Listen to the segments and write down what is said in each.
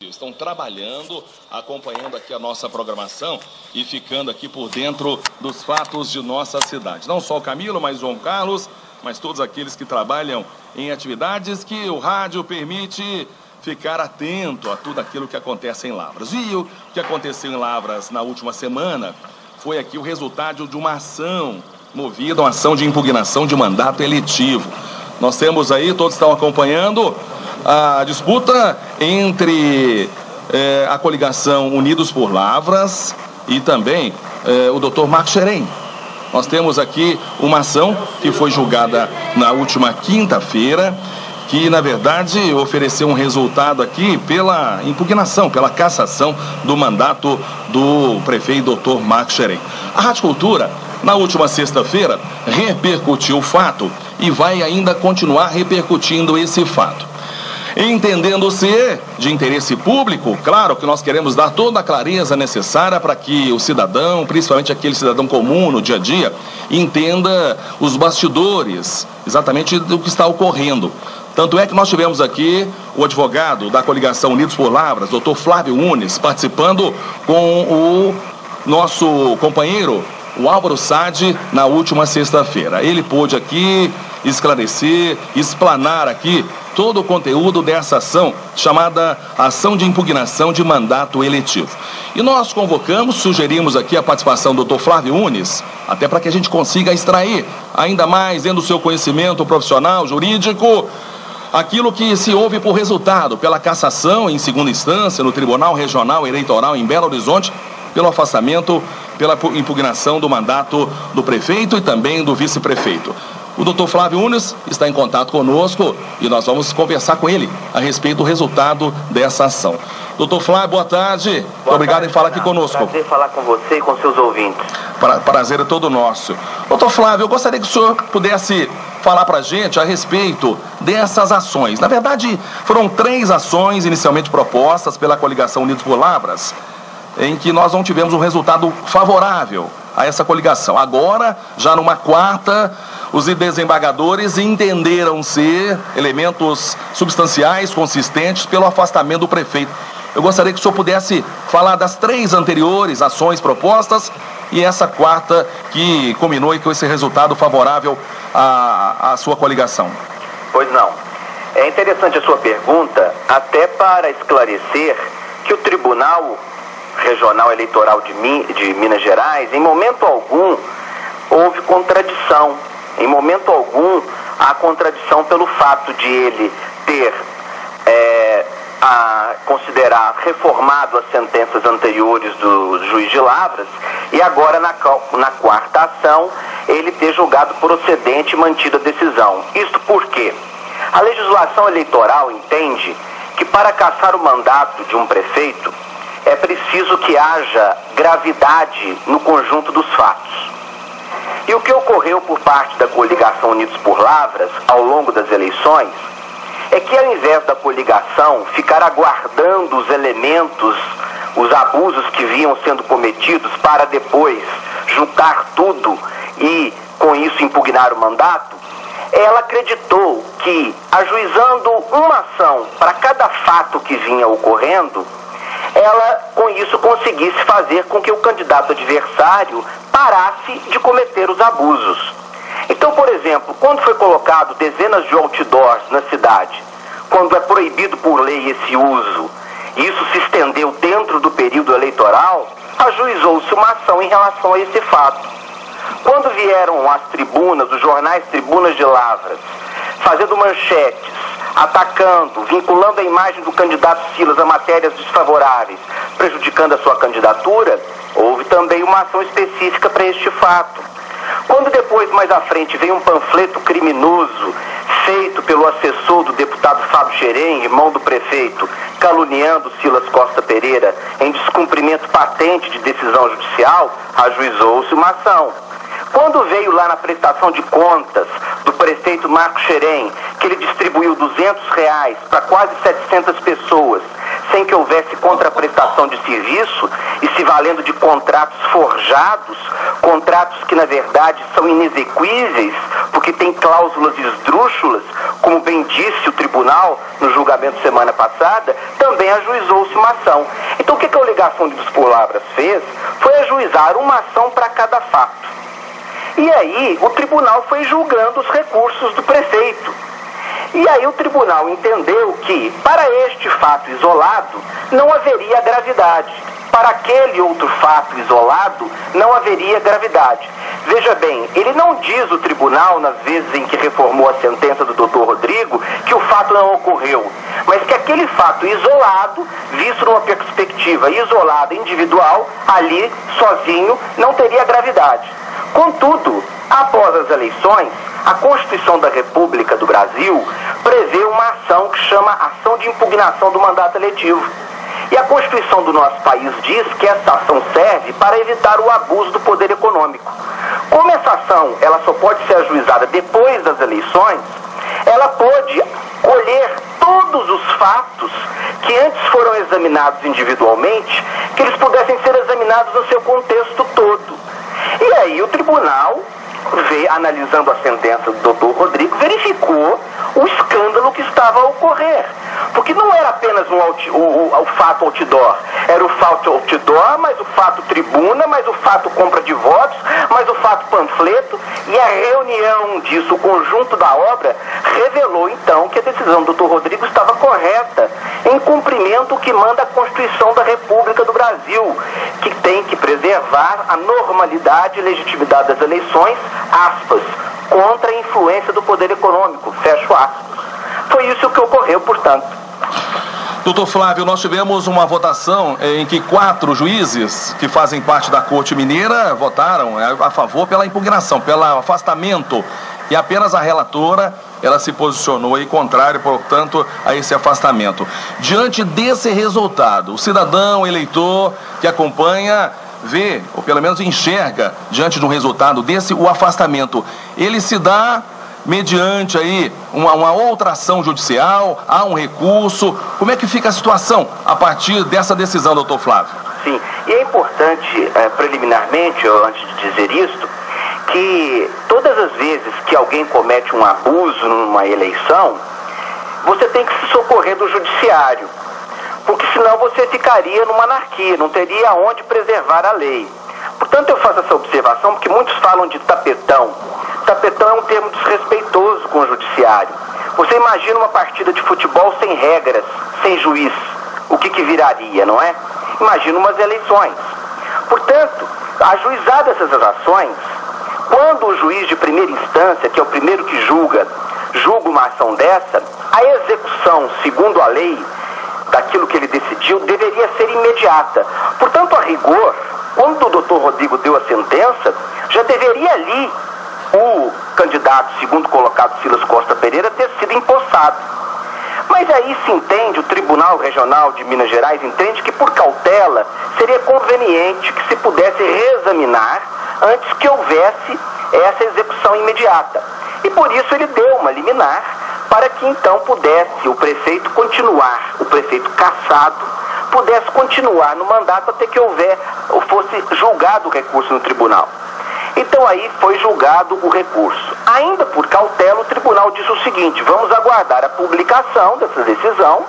Estão trabalhando, acompanhando aqui a nossa programação e ficando aqui por dentro dos fatos de nossa cidade. Não só o Camilo, mas o João Carlos, mas todos aqueles que trabalham em atividades que o rádio permite ficar atento a tudo aquilo que acontece em Lavras. E o que aconteceu em Lavras na última semana foi aqui o resultado de uma ação movida, uma ação de impugnação de mandato eletivo. Nós temos aí, todos estão acompanhando a disputa entre a coligação Unidos por Lavras e também o Dr. Marco Xerém. Nós temos aqui uma ação que foi julgada na última quinta-feira, que na verdade ofereceu um resultado aqui pela impugnação, pela cassação do mandato do prefeito Dr. Marco Xerém. A Rádio Cultura, na última sexta-feira, repercutiu o fato e vai ainda continuar repercutindo esse fato. Entendendo ser de interesse público, claro que nós queremos dar toda a clareza necessária para que o cidadão, principalmente aquele cidadão comum no dia a dia, entenda os bastidores, exatamente do que está ocorrendo. Tanto é que nós tivemos aqui o advogado da coligação Unidos por Lavras, Dr. Flávio Unes, participando com o nosso companheiro, o Álvaro Sade, na última sexta-feira. Ele pôde aqui esclarecer, explanar aqui todo o conteúdo dessa ação, chamada Ação de Impugnação de Mandato Eletivo. E nós convocamos, sugerimos aqui a participação do Dr. Flávio Unes, até para que a gente consiga extrair ainda mais, dentro do seu conhecimento profissional, jurídico, aquilo que se houve por resultado, pela cassação em segunda instância no Tribunal Regional Eleitoral em Belo Horizonte, pelo afastamento, pela impugnação do mandato do prefeito e também do vice-prefeito. O doutor Flávio Unes está em contato conosco e nós vamos conversar com ele a respeito do resultado dessa ação. Doutor Flávio, boa tarde. Muito obrigado em falar aqui conosco. Prazer falar com você e com seus ouvintes. Prazer é todo nosso. Doutor Flávio, eu gostaria que o senhor pudesse falar para a gente a respeito dessas ações. Na verdade, foram 3 ações inicialmente propostas pela coligação Unidos por Lavras, em que nós não tivemos um resultado favorável a essa coligação. Agora, já numa quarta, os desembargadores entenderam ser elementos substanciais, consistentes, pelo afastamento do prefeito. Eu gostaria que o senhor pudesse falar das 3 anteriores ações propostas e essa quarta que culminou e com esse resultado favorável à sua coligação. Pois não. É interessante a sua pergunta, até para esclarecer que o Tribunal Regional Eleitoral de Minas Gerais, em momento algum, houve contradição. Em momento algum, há contradição pelo fato de ele ter considerar reformado as sentenças anteriores do juiz de Lavras e agora na quarta ação ele ter julgado procedente e mantido a decisão. Isto porque a legislação eleitoral entende que para cassar o mandato de um prefeito é preciso que haja gravidade no conjunto dos fatos. E o que ocorreu por parte da coligação Unidos por Lavras ao longo das eleições é que, ao invés da coligação ficar aguardando os elementos, os abusos que vinham sendo cometidos para depois juntar tudo e, com isso, impugnar o mandato, ela acreditou que, ajuizando uma ação para cada fato que vinha ocorrendo, ela, com isso, conseguisse fazer com que o candidato adversário parasse de cometer os abusos. Então, por exemplo, quando foi colocado dezenas de outdoors na cidade, quando é proibido por lei esse uso, e isso se estendeu dentro do período eleitoral, ajuizou-se uma ação em relação a esse fato. Quando vieram as tribunas, os jornais Tribunas de Lavras, fazendo manchetes, atacando, vinculando a imagem do candidato Silas a matérias desfavoráveis, prejudicando a sua candidatura, houve também uma ação específica para este fato. Quando depois, mais à frente, veio um panfleto criminoso feito pelo assessor do deputado Fábio Xerém, irmão do prefeito, caluniando Silas Costa Pereira em descumprimento patente de decisão judicial, ajuizou-se uma ação. Quando veio lá na prestação de contas do prefeito Marco Xerém, que ele distribuiu R$200 para quase 700 pessoas, sem que houvesse contraprestação de serviço e se valendo de contratos forjados, contratos que na verdade são inexequíveis, porque tem cláusulas esdrúxulas, como bem disse o tribunal no julgamento semana passada, também ajuizou-se uma ação. Então o que a alegação de dispor lavras fez foi ajuizar uma ação para cada fato. E aí o tribunal foi julgando os recursos do prefeito. E aí o tribunal entendeu que, para este fato isolado, não haveria gravidade. Para aquele outro fato isolado, não haveria gravidade. Veja bem, ele não diz, o tribunal, nas vezes em que reformou a sentença do Dr. Rodrigo, que o fato não ocorreu, mas que aquele fato isolado, visto numa perspectiva isolada, individual, ali, sozinho, não teria gravidade. Contudo, após as eleições, a Constituição da República do Brasil prevê uma ação que chama ação de impugnação do mandato eletivo. E a Constituição do nosso país diz que essa ação serve para evitar o abuso do poder econômico. Como essa ação ela só pode ser ajuizada depois das eleições, ela pode colher todos os fatos que antes foram examinados individualmente, que eles pudessem ser examinados no seu contexto todo. E aí o tribunal, analisando a sentença do Dr. Rodrigo, verificou o escândalo que estava a ocorrer. Porque não era apenas o fato outdoor, era o fato outdoor, mas o fato tribuna, mas o fato compra de votos, mas o fato panfleto, e a reunião disso, o conjunto da obra, revelou então que a decisão do Dr. Rodrigo estava correta, em cumprimento do que manda a Constituição da República do Brasil, que tem que preservar a normalidade e legitimidade das eleições, aspas, contra a influência do poder econômico, fecho aspas. Foi isso que ocorreu, portanto. Doutor Flávio, nós tivemos uma votação em que 4 juízes que fazem parte da Corte Mineira votaram a favor pela impugnação, pelo afastamento, e apenas a relatora, ela se posicionou aí contrário, portanto, a esse afastamento. Diante desse resultado, o cidadão, eleitor que acompanha, vê, ou pelo menos enxerga, diante de um resultado desse, o afastamento, ele se dá mediante aí uma outra ação judicial, há um recurso. Como é que fica a situação a partir dessa decisão, doutor Flávio? Sim, e é importante, preliminarmente, antes de dizer isto, que todas as vezes que alguém comete um abuso numa eleição, você tem que se socorrer do judiciário, porque senão você ficaria numa anarquia, não teria onde preservar a lei. Portanto, eu faço essa observação porque muitos falam de tapetão. Tapetão é um termo desrespeitoso com o judiciário. Você imagina uma partida de futebol sem regras, sem juiz. O que viraria, não é? Imagina umas eleições. Portanto, ajuizadas essas ações, quando o juiz de primeira instância, que é o primeiro que julga uma ação dessa, a execução, segundo a lei, daquilo que ele decidiu, deveria ser imediata. Portanto, a rigor, quando o doutor Rodrigo deu a sentença, já deveria ali o candidato segundo colocado Silas Costa Pereira ter sido empossado. Mas aí se entende, o Tribunal Regional de Minas Gerais entende que por cautela seria conveniente que se pudesse reexaminar antes que houvesse essa execução imediata. E por isso ele deu uma liminar para que então pudesse o prefeito continuar, o prefeito cassado, pudesse continuar no mandato até que fosse julgado o recurso no tribunal. Então aí foi julgado o recurso. Ainda por cautela, o tribunal disse o seguinte: vamos aguardar a publicação dessa decisão.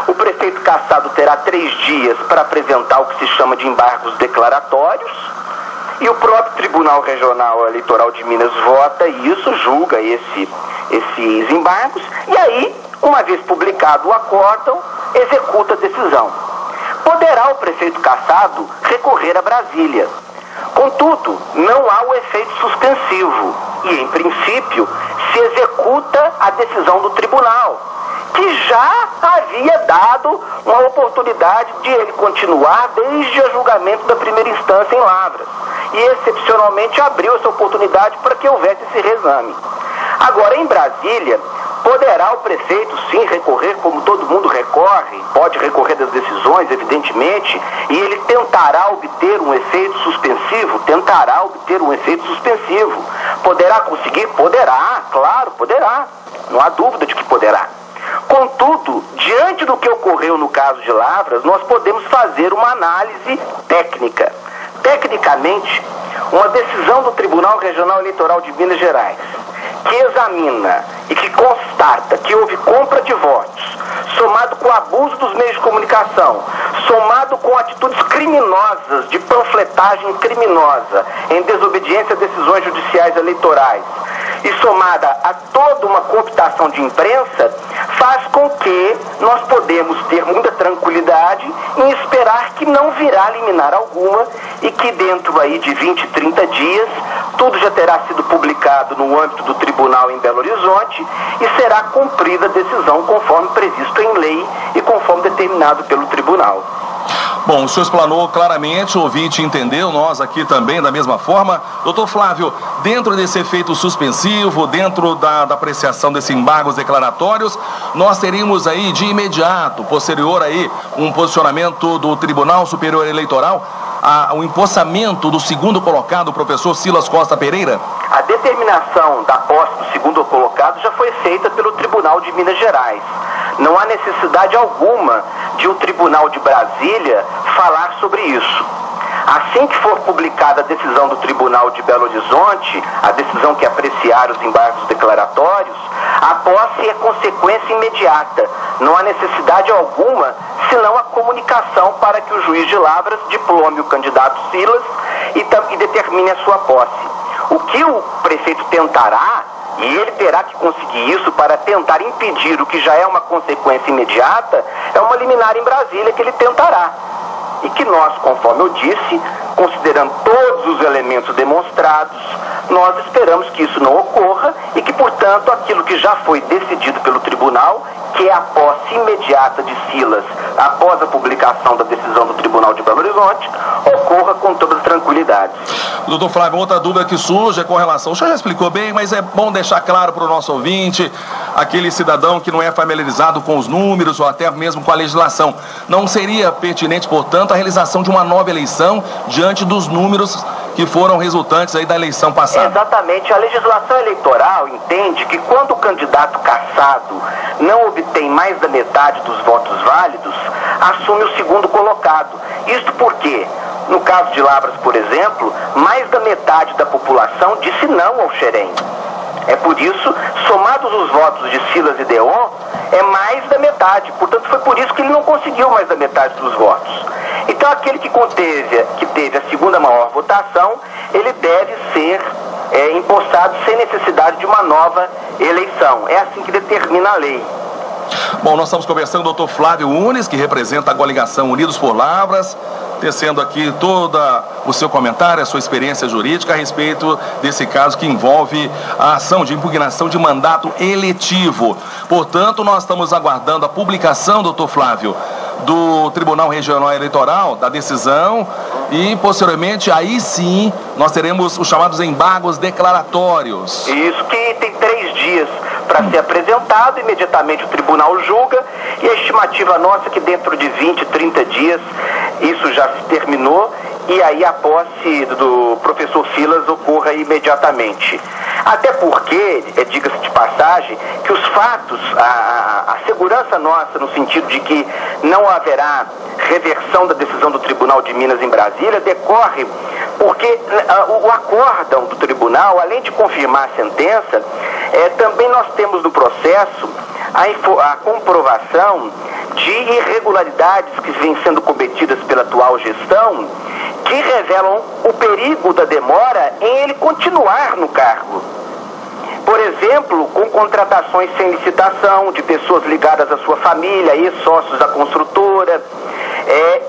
O prefeito cassado terá 3 dias para apresentar o que se chama de embargos declaratórios. E o próprio Tribunal Regional Eleitoral de Minas vota isso, julga esses embargos. E aí, uma vez publicado o acórdão, executa a decisão. Poderá o prefeito cassado recorrer a Brasília. Contudo, não há o efeito suspensivo e, em princípio, se executa a decisão do tribunal, que já havia dado uma oportunidade de ele continuar desde o julgamento da primeira instância em Lavras. E, excepcionalmente, abriu essa oportunidade para que houvesse esse reexame. Agora, em Brasília, poderá o prefeito, sim, recorrer, como todo mundo recorre, pode recorrer das decisões, evidentemente, e ele tentará obter um efeito suspensivo, Poderá conseguir? Poderá, claro, poderá. Não há dúvida de que poderá. Contudo, diante do que ocorreu no caso de Lavras, nós podemos fazer uma análise técnica. Tecnicamente, uma decisão do Tribunal Regional Eleitoral de Minas Gerais, que examina e que constata que houve compra de votos, somado com o abuso dos meios de comunicação, somado com atitudes criminosas, de panfletagem criminosa, em desobediência a decisões judiciais eleitorais, e somada a toda uma cooptação de imprensa, faz com que nós podemos ter muita tranquilidade em esperar que não virá liminar alguma e que dentro aí de 20, 30 dias, tudo já terá sido publicado no âmbito do tribunal em Belo Horizonte e será cumprida a decisão conforme previsto em lei e conforme determinado pelo tribunal. Bom, o senhor explanou claramente, o ouvinte entendeu, nós aqui também da mesma forma. Doutor Flávio, dentro desse efeito suspensivo, dentro da apreciação desses embargos declaratórios, nós teríamos aí de imediato, posterior aí, um posicionamento do Tribunal Superior Eleitoral, o empossamento do segundo colocado, o professor Silas Costa Pereira? A determinação da posse do segundo colocado já foi feita pelo Tribunal de Minas Gerais. Não há necessidade alguma de o Tribunal de Brasília falar sobre isso. Assim que for publicada a decisão do Tribunal de Belo Horizonte, a decisão que apreciar os embargos declaratórios, a posse é consequência imediata. Não há necessidade alguma, senão a comunicação para que o juiz de Lavras diplome o candidato Silas e determine a sua posse. O que o prefeito tentará, e ele terá que conseguir isso para tentar impedir o que já é uma consequência imediata, é uma liminar em Brasília que ele tentará. E que nós, conforme eu disse, considerando todos os elementos demonstrados, nós esperamos que isso não ocorra e que, portanto, aquilo que já foi decidido pelo tribunal, que é a posse imediata de Silas após a publicação da decisão do Tribunal de Belo Horizonte, ocorra com toda tranquilidade. Doutor Flávio, outra dúvida que surge é com relação, o senhor já explicou bem, mas é bom deixar claro para o nosso ouvinte, aquele cidadão que não é familiarizado com os números ou até mesmo com a legislação. Não seria pertinente, portanto, a realização de uma nova eleição diante dos números que foram resultantes aí da eleição passada? Exatamente. A legislação eleitoral entende que quando o candidato cassado não obtém mais da metade dos votos válidos, assume o segundo colocado. Isto porque, no caso de Lavras, por exemplo, mais da metade da população disse não ao Xerém. É por isso, somados os votos de Silas e Deon, é mais da metade. Portanto, foi por isso que ele não conseguiu mais da metade dos votos. Então, aquele que teve a segunda maior votação, ele deve ser empossado sem necessidade de uma nova eleição. É assim que determina a lei. Bom, nós estamos conversando com o doutor Flávio Unes, que representa a coligação Unidos por Lavras, tecendo aqui todo o seu comentário, a sua experiência jurídica a respeito desse caso que envolve a ação de impugnação de mandato eletivo. Portanto, nós estamos aguardando a publicação, doutor Flávio, do Tribunal Regional Eleitoral, da decisão, e posteriormente, aí sim, nós teremos os chamados embargos declaratórios. Isso, que tem 3 dias para ser apresentado, imediatamente o tribunal julga, e a estimativa nossa é que dentro de 20, 30 dias isso já se terminou, e aí a posse do professor Silas ocorra imediatamente. Até porque, diga-se de passagem, que os fatos, a segurança nossa no sentido de que não haverá reversão da decisão do Tribunal de Minas em Brasília decorre porque o acórdão do tribunal, além de confirmar a sentença, também nós temos no processo a comprovação de irregularidades que vêm sendo cometidas pela atual gestão, que revelam o perigo da demora em ele continuar no cargo. Por exemplo, com contratações sem licitação de pessoas ligadas à sua família e sócios da construtora,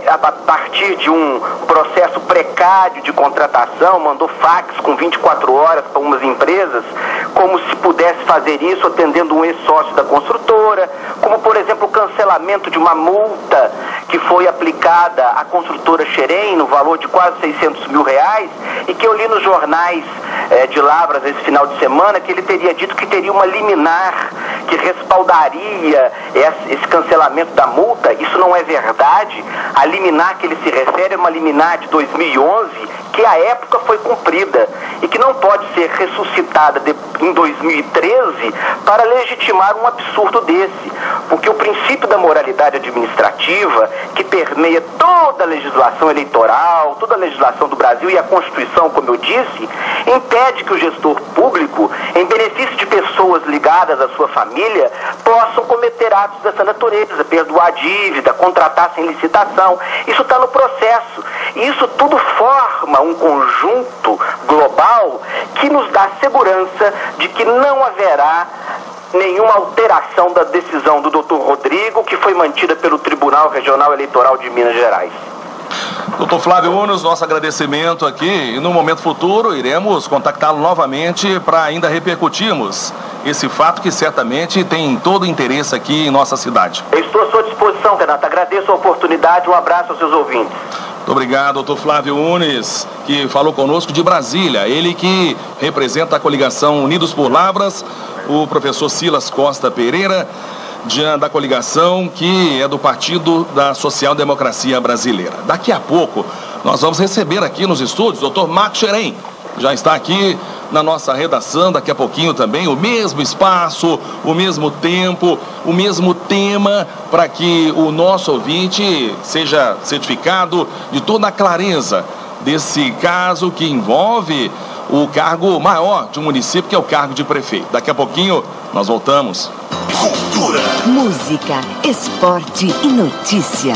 a partir de um processo precário de contratação, mandou fax com 24 horas para umas empresas, como se pudesse fazer isso atendendo um ex-sócio da construtora, como, por exemplo, o cancelamento de uma multa que foi aplicada à construtora Xerém no valor de quase R$600 mil, e que eu li nos jornais de Lavras esse final de semana que ele teria dito que teria uma liminar que respaldaria esse cancelamento da multa. Isso não é verdade. A liminar que ele se refere é uma liminar de 2011, que à época foi cumprida e que não pode ser ressuscitada em 2013 para legitimar um absurdo desse, porque o princípio da moralidade administrativa, que permeia toda a legislação eleitoral, toda a legislação do Brasil e a Constituição, como eu disse, impede que o gestor público, em benefício de pessoas ligadas à sua família, possam cometer atos dessa natureza, perdoar dívida, contratar sem licitação. Isso está no processo. E isso tudo forma um conjunto global que nos dá segurança de que não haverá nenhuma alteração da decisão do Dr. Rodrigo, que foi mantida pelo Tribunal Regional Eleitoral de Minas Gerais. Doutor Flávio Unes, nosso agradecimento aqui, e no momento futuro iremos contactá-lo novamente para ainda repercutirmos esse fato que certamente tem todo o interesse aqui em nossa cidade. Eu estou à sua disposição, Renato. Agradeço a oportunidade. Um abraço aos seus ouvintes. Muito obrigado, doutor Flávio Unes, que falou conosco de Brasília. Ele que representa a coligação Unidos por Lavras, o professor Silas Costa Pereira, da coligação que é do Partido da Social Democracia Brasileira. Daqui a pouco nós vamos receber aqui nos estúdios o Dr. Marcos Xerém. Já está aqui na nossa redação, daqui a pouquinho também, o mesmo espaço, o mesmo tempo, o mesmo tema, para que o nosso ouvinte seja certificado de toda a clareza desse caso que envolve o cargo maior de um município, que é o cargo de prefeito. Daqui a pouquinho nós voltamos. Cultura, música, esporte e notícia.